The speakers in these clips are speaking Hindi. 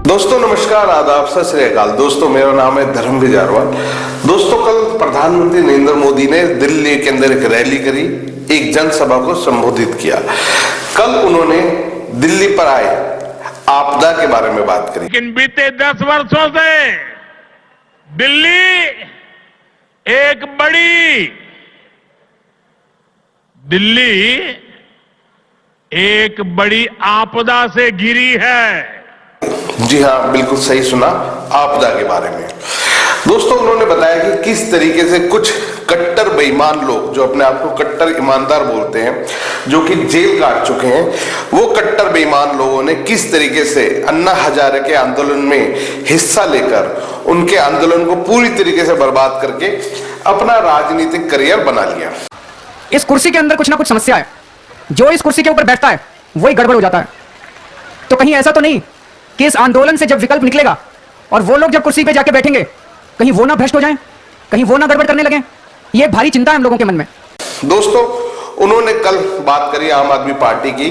दोस्तों नमस्कार, आदाब, सत श्री अकाल। दोस्तों मेरा नाम है धर्मवीर जारवाल। दोस्तों कल प्रधानमंत्री नरेंद्र मोदी ने दिल्ली के अंदर एक रैली करी, एक जनसभा को संबोधित किया। कल उन्होंने दिल्ली पर आए आपदा के बारे में बात करी। लेकिन बीते 10 वर्षों से दिल्ली एक बड़ी आपदा से घिरी है। जी हाँ, बिल्कुल सही सुना, आपदा के बारे में। दोस्तों उन्होंने बताया कि किस तरीके से कुछ कट्टर बेईमान लोग, जो अपने आप को कट्टर ईमानदार बोलते हैं, जो कि जेल काट चुके हैं, वो कट्टर बेईमान लोगों ने किस तरीके से अन्ना हजारे के आंदोलन में हिस्सा लेकर उनके आंदोलन को पूरी तरीके से बर्बाद करके अपना राजनीतिक करियर बना लिया। इस कुर्सी के अंदर कुछ ना कुछ समस्या है। जो इस कुर्सी के ऊपर बैठता है वही गड़बड़ हो जाता है। तो कहीं ऐसा तो नहीं कि इस आंदोलन से जब विकल्प निकलेगा और वो लोग जब कुर्सी पे जाके बैठेंगे, कहीं वो ना भ्रष्ट हो जाएं, कहीं वो ना गड़बड़ करने लगे। ये भारी चिंता है हम लोगों के मन में। दोस्तों उन्होंने कल बात करी आम आदमी पार्टी की,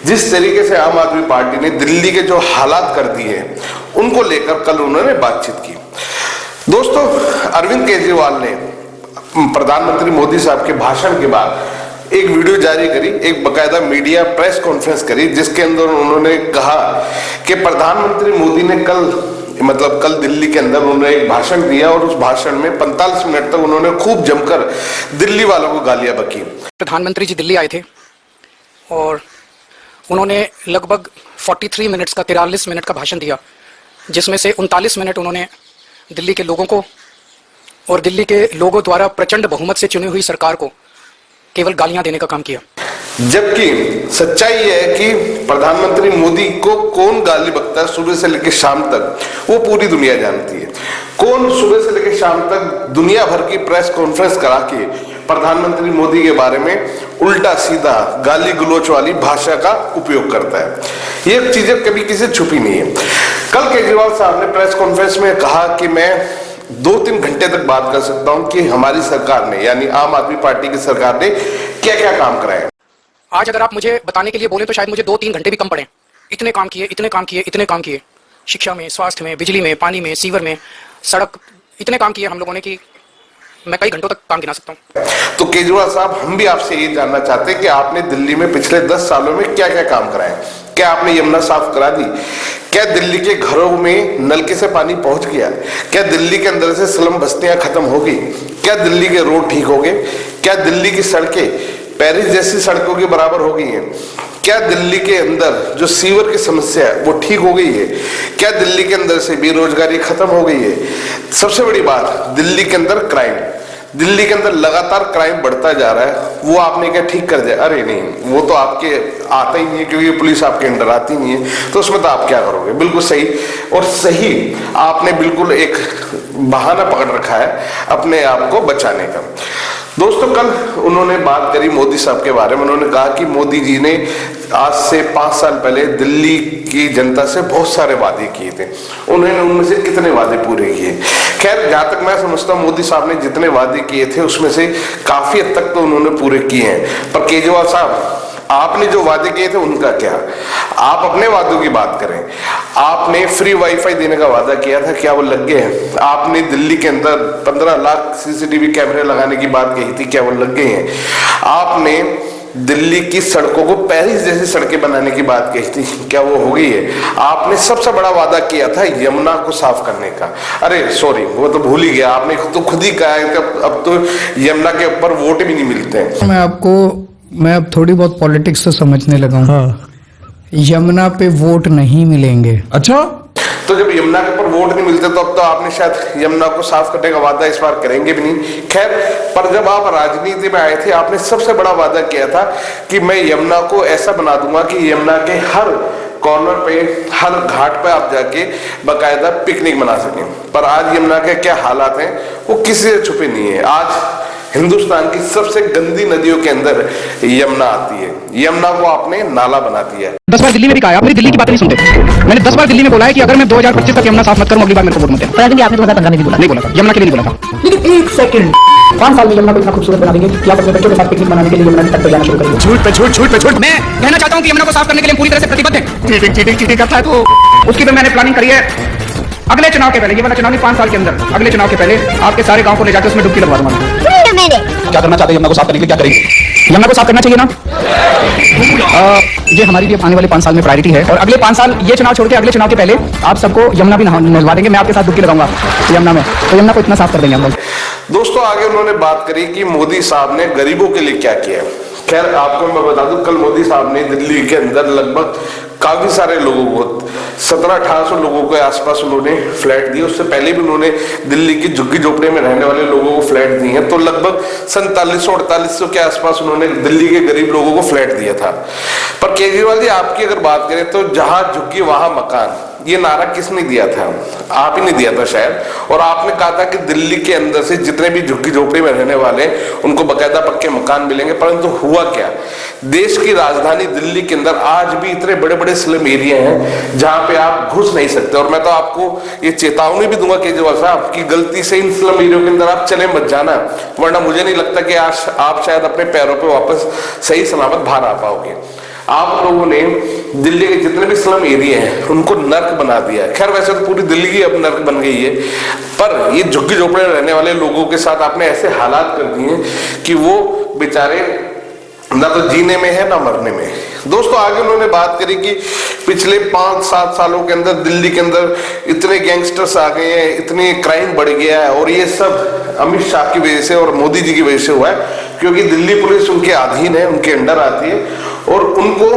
जिस तरीके से आम आदमी पार्टी ने दिल्ली के जो हालात कर दिए उनको लेकर कल उन्होंने बातचीत की। दोस्तों अरविंद केजरीवाल ने प्रधानमंत्री मोदी साहब के भाषण के बाद एक वीडियो जारी करी, एक बकायदा मीडिया प्रेस कॉन्फ्रेंस करी, जिसके अंदर उन्होंने कहा कि प्रधानमंत्री मोदी ने कल दिल्ली के अंदर उन्होंने एक भाषण दिया और उस भाषण में 45 मिनट तक उन्होंने खूब जमकर दिल्ली वालों को गालियां बकी। प्रधानमंत्री जी दिल्ली आए थे और उन्होंने लगभग 43 मिनट्स का 43 मिनट का भाषण दिया, जिसमें से 39 मिनट उन्होंने दिल्ली के लोगों को और दिल्ली के लोगों द्वारा प्रचंड बहुमत से चुनी हुई सरकार को केवल गालियां देने का काम किया। जबकि सच्चाई है कि प्रधानमंत्री मोदी को कौन गाली बकता है सुबह से लेकर शाम तक, वो पूरी दुनिया जानती है। कौन सुबह से लेकर शाम तक दुनिया भर की प्रेस कॉन्फ्रेंस करा के प्रधानमंत्री मोदी के बारे में उल्टा सीधा गाली गलौच वाली भाषा का उपयोग करता है। ये चीजें कभी किसी से छुपी नहीं है। कल केजरीवाल साहब ने प्रेस कॉन्फ्रेंस में कहा कि मैं 2-3 घंटे तक बात कर सकता हूं कि हमारी सरकार ने, यानी आम आदमी पार्टी की सरकार ने क्या क्या काम कराए। आज अगर आप मुझे बताने के लिए बोले तो शायद मुझे 2-3 घंटे भी कम पड़े। इतने काम किए, इतने काम किए, इतने काम किए, शिक्षा में, स्वास्थ्य में, बिजली में, पानी में, सीवर में, सड़क, इतने काम किए हम लोगों ने कि मैं कई घंटों तक काम गिना सकता हूँ। तो केजरीवाल साहब, हम भी आपसे ये जानना चाहते हैं कि आपने दिल्ली में पिछले 10 सालों में क्या क्या काम कराए। क्या आपने यमुना साफ करा दी? क्या दिल्ली के घरों में नलके से पानी पहुंच गया? क्या दिल्ली के अंदर से स्लम बस्तियां खत्म हो गई? क्या दिल्ली के रोड ठीक हो गए? क्या दिल्ली की सड़कें पेरिस जैसी सड़कों के बराबर हो गई हैं? क्या दिल्ली के अंदर जो सीवर की समस्या है वो ठीक हो गई है? क्या दिल्ली के अंदर से बेरोजगारी खत्म हो गई है? सबसे बड़ी बात, दिल्ली के अंदर क्राइम, दिल्ली के अंदर लगातार क्राइम बढ़ता जा रहा है, वो आपने क्या ठीक कर दिया? अरे नहीं, वो तो आपके आता ही नहीं है, क्योंकि पुलिस आपके अंडर आती नहीं है, तो उसमें तो आप क्या करोगे? बिल्कुल सही और सही, आपने बिल्कुल एक बहाना पकड़ रखा है अपने आप को बचाने का। दोस्तों कल उन्होंने बात करी मोदी साहब के बारे में। उन्होंने कहा कि मोदी जी ने आज से 5 साल पहले दिल्ली की जनता से बहुत सारे वादे किए थे। उन्होंने उनमें से कितने वादे पूरे किए? खैर, जहां तक मैं समझता हूं मोदी साहब ने जितने वादे किए थे उसमें से काफी हद तक तो उन्होंने पूरे किए हैं। पर केजरीवाल साहब, आपने जो वादे किए थे उनका क्या? आप अपने वादों की बात करें। आपने फ्री वाईफाई देने का वादा किया था, क्या वो लग गए हैं? आपने दिल्ली के अंदर 15 लाख सीसीटीवी कैमरे लगाने की बात कही थी, क्या वो लग गए हैं? आपने दिल्ली की सड़कों को पेरिस जैसी सड़कें बनाने की बात कही थी, क्या वो हो गई है? आपने सबसे बड़ा वादा किया था यमुना को साफ करने का। अरे सॉरी, वो तो भूल ही गया। आपने तो खुद ही कहा है कि अब तो यमुना के ऊपर वोट भी नहीं मिलते हैं। मैं अब थोड़ी बहुत पॉलिटिक्स तो समझने लगा हूँ। हाँ। यमुना पे वोट नहीं मिलेंगे। अच्छा, तो जब यमुना के ऊपर वोट नहीं मिलते तो अब तो आपने शायद यमुना को साफ करने का वादा इस बार करेंगे भी नहीं। खैर, पर जब आप राजनीति में आए थे आपने सबसे बड़ा वादा किया था कि मैं यमुना को ऐसा बना दूंगा कि यमुना के हर कॉर्नर पे, हर घाट पे आप जाके बकायदा पिकनिक मना सकें। पर आज यमुना के क्या हालात हैं वो किसी से छुपे नहीं है। आज हिंदुस्तान की सबसे गंदी नदियों के अंदर यमुना आती है। यमुना को आपने नाला बना दिया है। 10 बार दिल्ली में भी कहा, आप मेरी दिल्ली की बात नहीं सुनते। मैंने 10 बार दिल्ली में बोला है कि अगर मैं 2025 तक यमुना साफ मत करूं, अगली बार मेरे को वोट मत देना। आपने 2015 में नहीं बोला, नहीं बोला था, यमुना के लिए नहीं बोला था। लेकिन 1 सेकंड 5 साल में यमुना को इतना खूबसूरत बना देंगे कि आप अपने बच्चों के साथ पिकनिक मनाने के लिए यमुना के तट पर जाना शुरू करेंगे। झूठ पे झूठ, झूठ पे झूठ। मैं कहना चाहता हूँ कि यमुना को साफ करने के लिए हम पूरी तरह से प्रतिबद्ध हैं। चीटिंग करता है तो उसकी भी मैंने प्लानिंग करी है। अगले चुनाव के पहले, ये वाला चुनाव नहीं, 5 साल के अंदर, अगले चुनाव के पहले आपके सारे गांव को ले जाकर उसमें डुबकी लगवा दूंगा। क्या करना चाहते हैं यमुना को साफ करने के लिए, क्या करेंगे? यमुना को साफ करना चाहिए ना। ये हमारी भी आने वाले 5 साल में प्रायोरिटी है। और अगले 5 साल, ये चुनाव छोड़ के अगले चुनाव के पहले आप सबको यमुना भी नहलवा देंगे। मैं आपके साथ डुबकी लगाऊंगा यमुना में, तो यमुना को इतना साफ कर देंगे हम लोग। दोस्तों आगे उन्होंने बात करी कि मोदी साहब ने गरीबों के लिए क्या किया। खैर आपको मैं बता दूं, कल मोदी साहब ने दिल्ली के अंदर लगभग काफी सारे लोगों को 1700-1800 लोगों के आसपास उन्होंने फ्लैट दिए। उससे पहले भी उन्होंने दिल्ली की झुग्गी झोपड़े में रहने वाले लोगों को फ्लैट दिए हैं। तो लगभग 4700-4800 के आसपास उन्होंने दिल्ली के गरीब लोगों को फ्लैट दिया था। पर केजरीवाल जी आपकी अगर बात करें तो जहां झुग्गी वहां मकान, ये नारा किसने दिया था? आप ही ने दिया था शायद। और आपने कहा था कि दिल्ली के अंदर से जितने भी झुग्गी झोपड़ी में रहने वाले उनको बकायदा पक्के मकान मिलेंगे। परंतु हुआ क्या? देश की राजधानी दिल्ली के अंदर आज भी इतने बड़े बड़े स्लम एरिया हैं जहां पे आप घुस नहीं सकते। और मैं तो आपको ये चेतावनी भी दूंगा केजरीवाल साहब की गलती से इन स्लम एरिया के अंदर आप चले मत जाना, वरना मुझे नहीं लगता कि आज आप शायद अपने पैरों पे वापस सही सलामत बाहर आ पाओगे। आप लोगों ने दिल्ली के जितने भी स्लम एरिया हैं उनको नर्क बना दिया है। खैर वैसे तो पूरी दिल्ली ही अब नर्क बन गई है, पर ये झुग्गी झोपड़े में रहने वाले लोगों के साथ आपने ऐसे हालात कर दिए कि वो बेचारे ना तो जीने में है ना मरने में। दोस्तों आगे उन्होंने बात करी कि पिछले 5-7 सालों के अंदर दिल्ली के अंदर इतने गैंगस्टर्स आ गए हैं, इतने क्राइम बढ़ गया है, और ये सब अमित शाह की वजह से और मोदी जी की वजह से हुआ है। क्योंकि दिल्ली पुलिस उनके अधीन है, उनके अंडर आती है, और उनको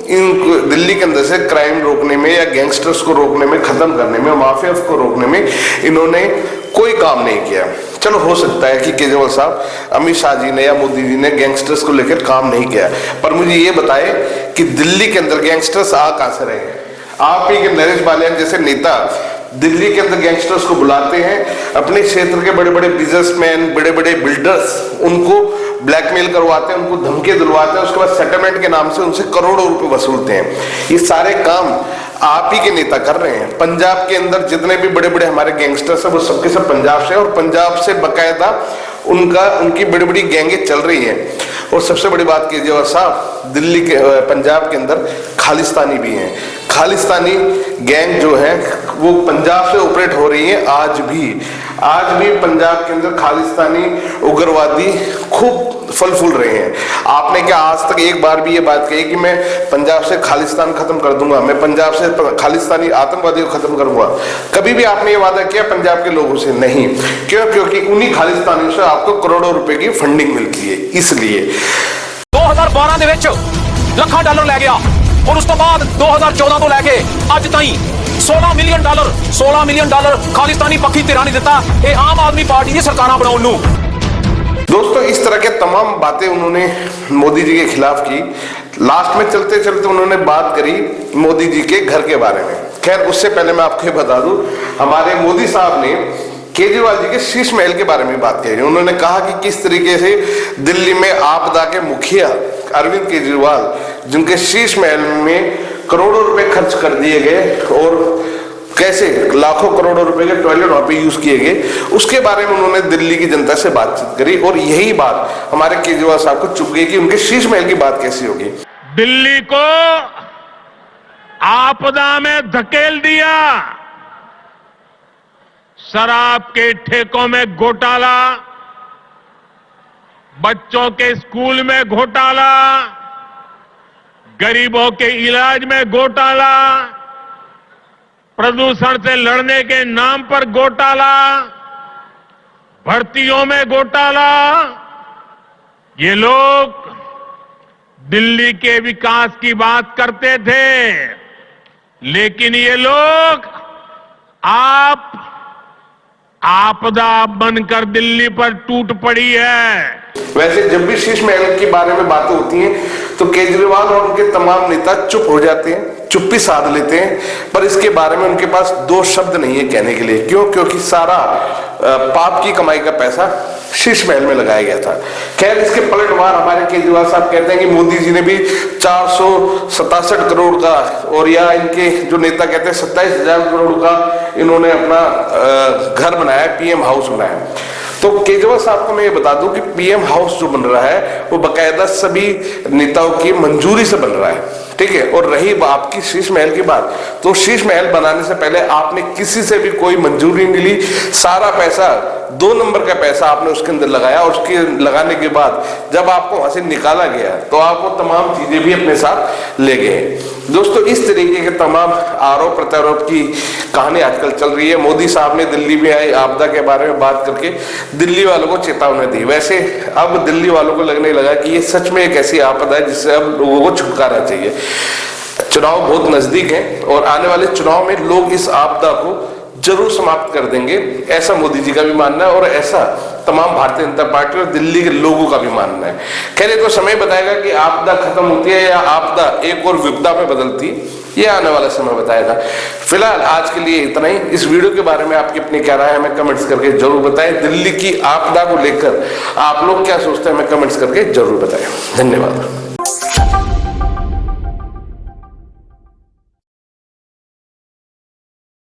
इन दिल्ली के अंदर से क्राइम रोकने में या गैंगस्टर्स को रोकने में, खत्म करने में, माफिया को रोकने में इन्होंने कोई काम नहीं किया। चलो हो सकता है कि केजरीवाल साहब, अमित शाह जी ने या मोदी जी ने गैंगस्टर्स को लेकर काम नहीं किया, पर मुझे ये बताए कि दिल्ली के अंदर गैंगस्टर्स आ कहां से रहे हैं? आप ही के नरेश बालियान जैसे नेता दिल्ली के अंदर गैंगस्टर्स को बुलाते हैं, अपने क्षेत्र के बड़े बड़े बिजनेसमैन, बड़े बड़े बिल्डर्स, उनको ब्लैकमेल करवाते हैं, उनको धमकी दिलवाते हैं, उसके बाद सेटलमेंट के नाम से उनसे करोड़ों रुपए वसूलते हैं। ये सारे काम आप ही के नेता कर रहे हैं। पंजाब के अंदर जितने भी बड़े बड़े हमारे गैंगस्टर्स हैं वो सबके सब पंजाब से, और पंजाब से बकायदा उनकी बड़ी बड़ी गैंगे चल रही हैं। और सबसे बड़ी बात केजरीवाल साहब, दिल्ली के पंजाब के अंदर खालिस्तानी भी हैं। खालिस्तानी गैंग जो है वो पंजाब से ऑपरेट हो रही है। आज भी पंजाब के अंदर खालिस्तानी उग्रवादी खूब फल फूल रहे हैं। आपने क्या आज तक एक बार भी ये बात कही कि मैं पंजाब से खालिस्तान खत्म कर दूंगा, मैं पंजाब से खालिस्तानी आतंकवादियों को खत्म करूंगा? कभी भी आपने ये वादा किया पंजाब के लोगों से? नहीं। क्यों? क्योंकि उन्हीं खालिस्तानियों से आपको करोड़ों रुपए की फंडिंग मिलती है। इसलिए 2012 ਦੇ ਵਿੱਚ ਲੱਖਾਂ ਡਾਲਰ ਲੈ ਗਿਆ, और उस तो बाद 2014 ਤੋਂ ਲੈ ਕੇ ਅੱਜ ਤਾਈਂ 16 ਮਿਲੀਅਨ ਡਾਲਰ ਖਾਲਿਸਤਾਨੀ ਪੱਖੀ ਧਿਰਾਂ ਨੇ ਦਿੱਤਾ। ਇਹ ਆਮ ਆਦਮੀ ਪਾਰਟੀ ਦੀ ਸਰਕਾਰਾਂ ਬਣਾਉਣ ਨੂੰ। दोस्तों इस तरह के तमाम बातें उन्होंने मोदी जी के खिलाफ की। लास्ट में चलते चलते उन्होंने बात करी मोदी जी के घर के बारे में। खैर उससे पहले मैं आपको बता दूं, हमारे मोदी साहब ने केजरीवाल जी के शीश महल के बारे में बात कही। उन्होंने कहा कि किस तरीके से दिल्ली में आपदा के मुखिया अरविंद केजरीवाल, जिनके शीश महल में करोड़ों रुपए खर्च कर दिए गए और कैसे लाखों करोड़ों रुपए के टॉयलेट वहां पे यूज किए गए, उसके बारे में उन्होंने दिल्ली की जनता से बातचीत करी। और यही बात हमारे केजरीवाल साहब को चुभ गई कि उनके शीश महल की बात कैसी होगी। दिल्ली को आपदा में धकेल दिया, शराब के ठेकों में घोटाला, बच्चों के स्कूल में घोटाला, गरीबों के इलाज में घोटाला, प्रदूषण से लड़ने के नाम पर घोटाला, भर्तियों में घोटाला। ये लोग दिल्ली के विकास की बात करते थे, लेकिन ये लोग आपदा बनकर दिल्ली पर टूट पड़ी है। वैसे जब भी शीश महल के बारे में बातें होती हैं तो केजरीवाल और उनके तमाम नेता चुप हो जाते हैं, चुप्पी साध लेते हैं, पर इसके बारे में उनके पास दो शब्द नहीं है कहने के लिए। क्यों? क्योंकि सारा पाप की कमाई का पैसा शीश महल में लगाया गया था। खैर इसके पलटवार हमारे केजरीवाल साहब कहते हैं कि मोदी जी ने भी 467 करोड़ का, और या इनके जो नेता कहते हैं 27,000 करोड़ का इन्होंने अपना घर बनाया, पीएम हाउस बनाया। तो केजरीवाल साहब को मैं ये बता दूं कि पीएम हाउस जो बन रहा है वो बकायदा सभी नेताओं की मंजूरी से बन रहा है, ठीक है। और रही आपकी शीश महल की बात, तो शीश महल बनाने से पहले आपने किसी से भी कोई मंजूरी नहीं ली, सारा पैसा 2 नंबर का पैसा आपने उसके अंदर लगाया, और उसके लगाने के बाद जब आपको वहां से निकाला गया तो आप वो तमाम चीजें भी अपने साथ ले गए। दोस्तों, इस तरीके के तमाम आरोप प्रत्यारोप की कहानी आजकल चल रही है। मोदी साहब ने दिल्ली में आई आपदा के बारे में बात करके दिल्ली वालों को चेतावनी दी। वैसे अब दिल्ली वालों को लगने लगा कि ये सच में एक ऐसी आपदा है जिससे अब लोगों को छुटकारा चाहिए। चुनाव बहुत नजदीक है और आने वाले चुनाव में लोग इस आपदा को जरूर समाप्त कर देंगे, ऐसा मोदी जी का भी मानना है और ऐसा तमाम भारतीय जनता पार्टी और दिल्ली के लोगों का भी मानना है। खैर, ये तो समय बताएगा कि आपदा खत्म होती है या आपदा एक और विपदा में बदलती है, ये आने वाला समय बताएगा। फिलहाल आज के लिए इतना ही। इस वीडियो के बारे में आपकी अपनी क्या राय है हमें कमेंट्स करके जरूर बताएं। दिल्ली की आपदा को लेकर आप लोग क्या सोचते हैं हमें कमेंट्स करके जरूर बताएं। धन्यवाद।